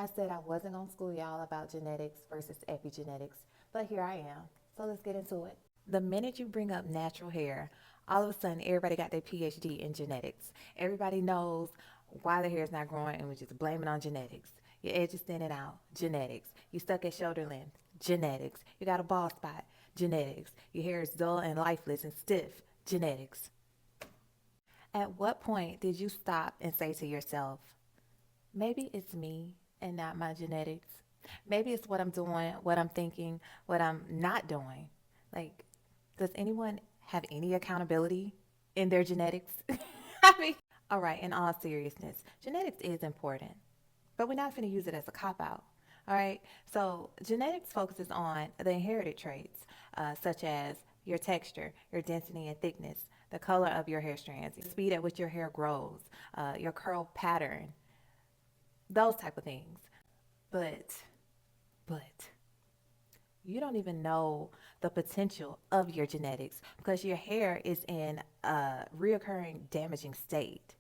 I said I wasn't going to school y'all about genetics versus epigenetics, but here I am. So let's get into it. The minute you bring up natural hair, all of a sudden everybody got their PhD in genetics. Everybody knows why the hair is not growing, and we just blame it on genetics. Your edge is thinning out, genetics. You stuck at shoulder length, genetics. You got a bald spot, genetics. Your hair is dull and lifeless and stiff, genetics. At what point did you stop and say to yourself, maybe it's me and not my genetics? Maybe it's what I'm doing, what I'm thinking, what I'm not doing. Like, does anyone have any accountability in their genetics? I mean, all right, in all seriousness, genetics is important, but we're not going to use it as a cop out. All right, so genetics focuses on the inherited traits, such as your texture, your density and thickness, the color of your hair strands, the speed at which your hair grows, your curl pattern, those type of things. But, but, you don't even know the potential of your genetics because your hair is in a reoccurring damaging state.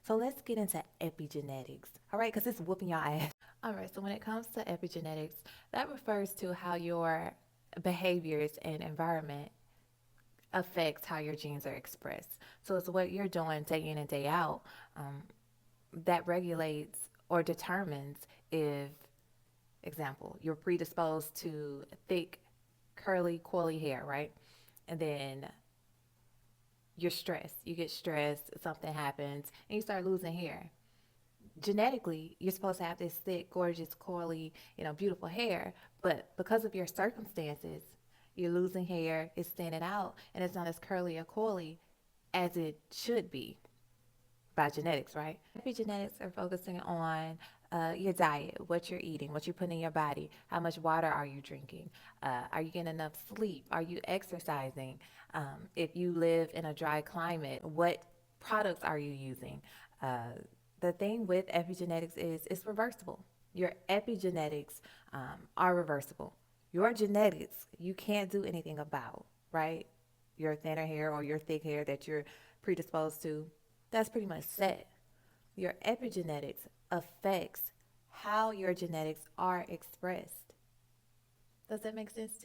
So let's get into epigenetics, all right? Because it's whooping your ass. All right, so when it comes to epigenetics, that refers to how your behaviors and environment affects how your genes are expressed. So it's what you're doing day in and day out um, that regulates or determines if, example, you're predisposed to thick, curly, coily hair, right? And then you're stressed. You get stressed, something happens, and you start losing hair. Genetically, you're supposed to have this thick, gorgeous, coily, beautiful hair, but because of your circumstances, you're losing hair, it's thinning out, and it's not as curly or coily as it should be by genetics, right? Epigenetics are focusing on your diet, what you're eating, what you're putting in your body, how much water are you drinking, are you getting enough sleep, are you exercising, if you live in a dry climate, what products are you using? The thing with epigenetics is it's reversible. Your epigenetics are reversible. Your genetics, you can't do anything about, right? Your thinner hair or your thick hair that you're predisposed to, that's pretty much set. Your epigenetics affects how your genetics are expressed. Does that make sense to